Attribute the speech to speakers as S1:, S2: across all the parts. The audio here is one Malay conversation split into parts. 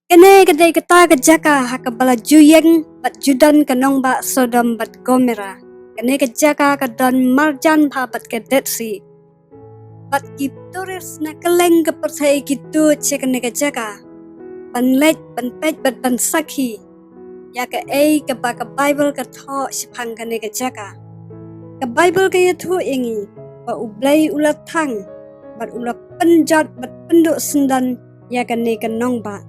S1: Kene kedai kata kejaka haka bala juyeng bat judan kanong ba Sodom bat Gomorrah. Kene kejaka kadon marjan pa bat kedet si. Bat ki turis na keleng ke percaya gitu cek kene kejaka. Panlet panpet bat pansaki. Ya ke ke ba ke Bible ke tho sipang kene kejaka. Ke Bible ke yatu ingi ba ublay ulat tang bat ulat penjat bat penduk sendan ya kene kanong ba.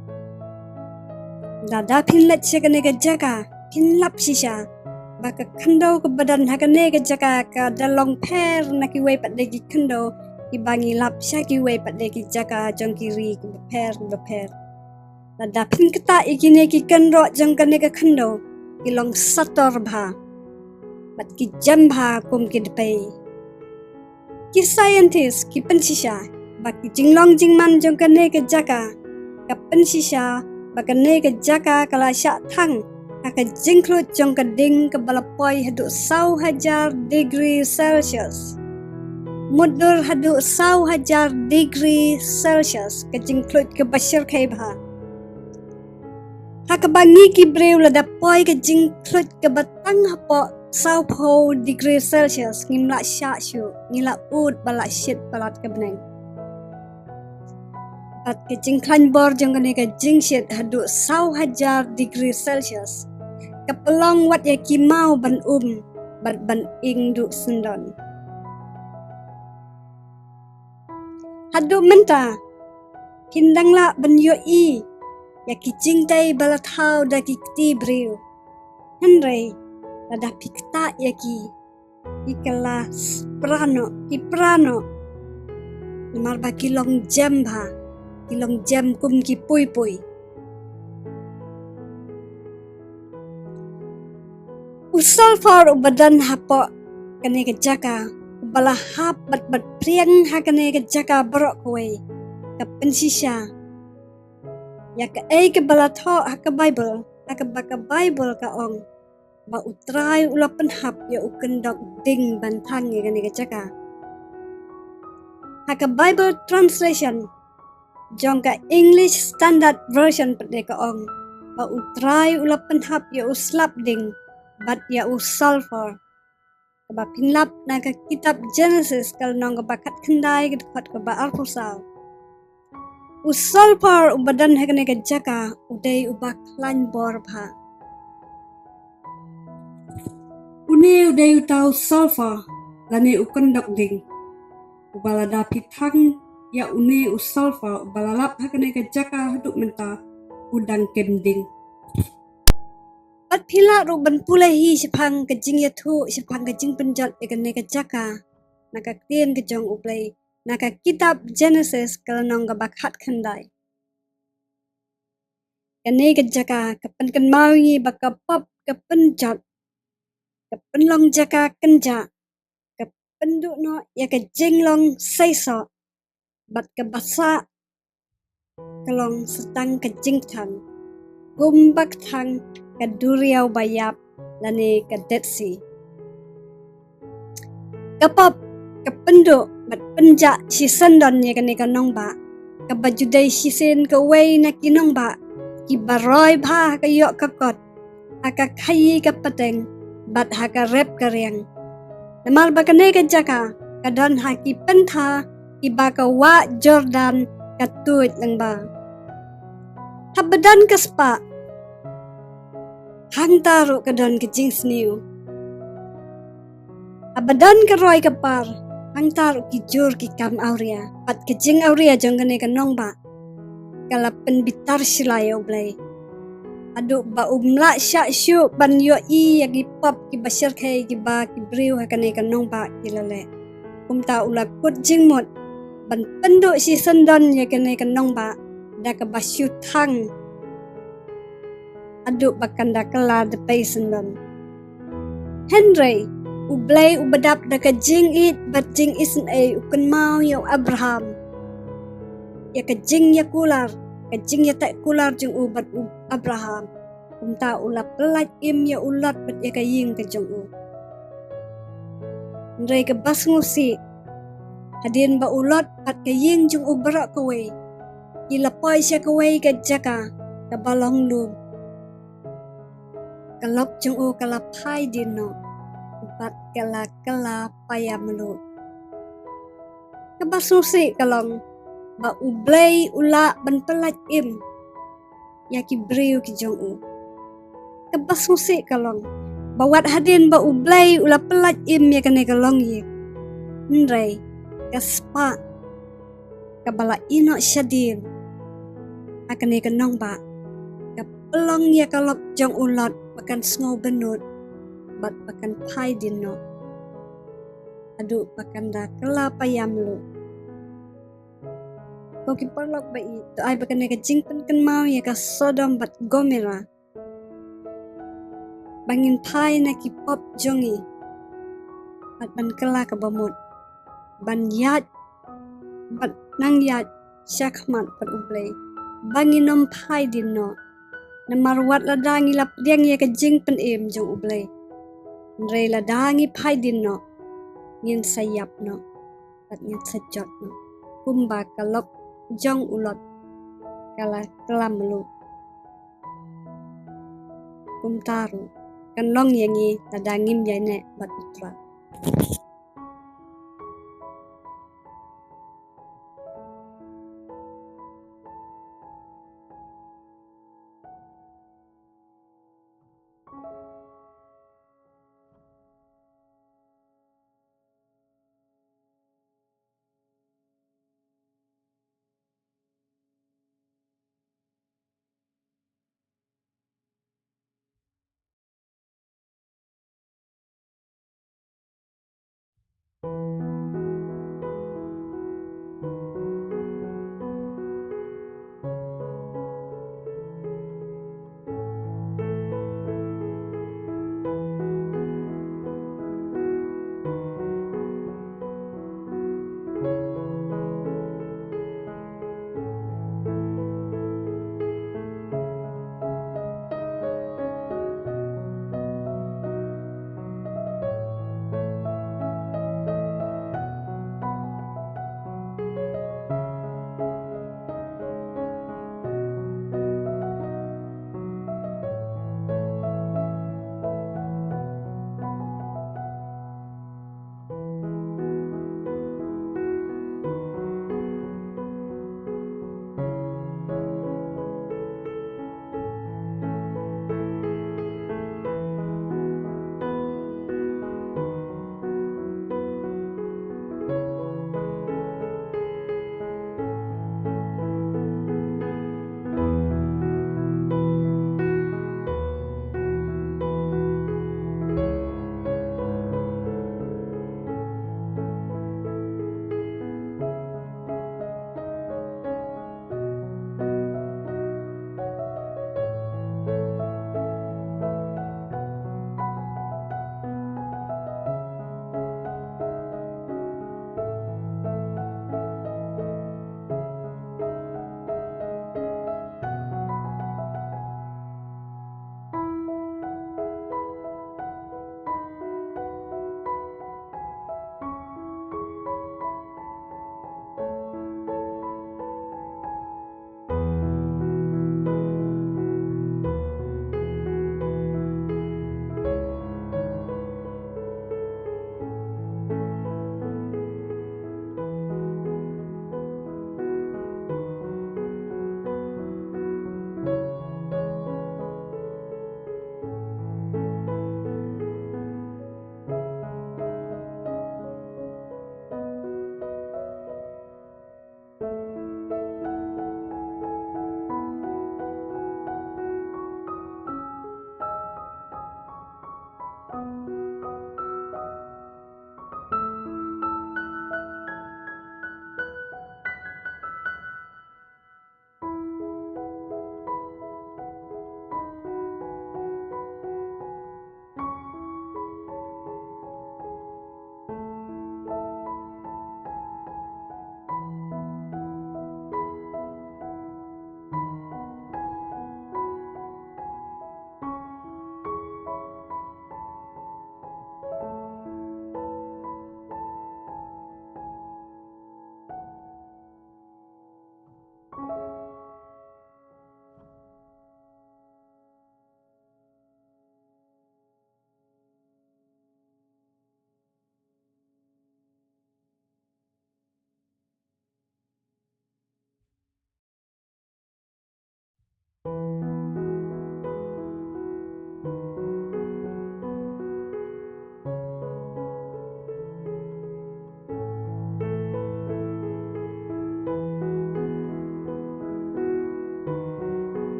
S1: Dada pinlet siya kene kejaka, pinlap siya. Baka kando ke badan hakane kejaka ka dalong per na kiwe pat degi kando ibangi lap siya kiwe pat degi jaka jong kiri ke beper. Dada pin keta ikine ki kendo jong kene ke kando ilong sator bha. Bat ki jam bha kum ki depai. Ki scientist ki pensisya, baki jinglong jingman jong kene kejaka, ka pensisya bakane ke jaka kala syak thang haka jingklut jong ke ding ke balapoi haduk 1,000 degree Celsius. Mudur haduk 1,000 degree Celsius ke jingklut ke basir kai bha. Haka bangi ki breu lada poi ke jingklut ke batang hapo 1,000 degree Celsius ngimlak syak syu ngilak ud balak syit balat ke beneng. Bat ke jingklan bor jong kene ke jingshit haduk 1,000 degree Celsius. Kepelong wat ya kimau ban bat ban ing duk sendon. Haduk mynta hindang la ban yoi ya ki jingtai balatau da ki kti breu. Henry lada pikta ya ki ikelas prano Lemar baki long jam bha. Ilong jam kum ki pui. Usal far ubadan hapo kene kejaka bala hap bat priang ha kene kejaka borok kowe ka pensisya ya ka ke bala tho ha ka Bible ka ong ba utrai ulapan hap ya ukendok ding bantang ya kene kejaka ha ka Bible translation jong ka English Standard Version pada ka ong ba utrai ulapan hap ya uslap ding bat ya usulfur ba pinlap na ka kitab Genesis kal nong ka bakat kendai ka ba alfusal usulfur ubadan hakane ka jaka udai ubak lan bor bha une udai utau sulfur lane ukendok ding ubala dapi thang ya une usulfa balalap hakane ke jaka haduk mynta udang kending. Bat pila ru ban pulahi sipang kejing yatu sipang kejing penjat ekane ke jaka naka tien ke jong uplay naka kitab Genesis kalanong ka bakhat khandai. Kane ke jaka kapan kan mawi baka pop ke penjat ke penlong jaka kenja ke penduk no ya ke jinglong saiso bat ke basa kelong setang ke jingtang gumbak tang ke duriau bayap lani ke detsi kapap ke penduk bat penjak si sendon ya kene kanong ba ke bajudai si sen ke wei na kinong ba ki baroi bha ke yok kakot aka khayi ke pateng bat haka rep ke riang lemal ba kene ke jaka kadon haki pentha iba ka wa Jordan katut lang ba habadan ka spa hangtaru kadon ke jings new abadan ka roy ka par hangtaru ki jur ki kam auria pat ke jing auria jong kene kanong ba kala penbitar silayo blay adu ba umla sya syu ban yo I yagi pop ki basir kai ki ba ki briu hakane kanong ba kilale kumta ula kut jingmut ban penduk si sendon ya kene kanong ba da ka basyu thang aduk bakanda kala de pay sendon Henry ublay ubadap da ka jing it bat jing isen ukun mau ya Abraham ya ka jing ya tak kular jing ubat Abraham kumta ula pelat im ya ulat bat ya ka ying ka jong Henry ka bas ngusi hadin ba ulot at kaying jung ubarak kawe. Ilapay siya kawe ka jaka. kabalong lu kalop jong u kalapai dino bat kala payam lu kabasusi kalong ba ublay ula ban pelat im yaki breu ki jong u kabasusi kalong bawat hadin ba ublay ula pelat im ya kane kalong ye nrai kaspa kabala ino syadin akane kanong ba kapelong ya kalop jong ulot makan snow benut bat makan pai dino adu makan da kala payam lu ko ki perlok ba i to ai bakan ka jingpen kan mau ya ka Sodom bat Gomorrah bangin pai na ki pop jongi bat ban kala ka bamut ban yat bat nang yat syakmat bat ublay bangin nom pai dino na marwat ladangi lap diang ya ka jingpen im jong ublay nrei ladangi pai dino ngin sayap no bat ngin sajot no kumba kalop jong ulot kala kelam lu kumtaru kan long yangi ladangim yane bat utra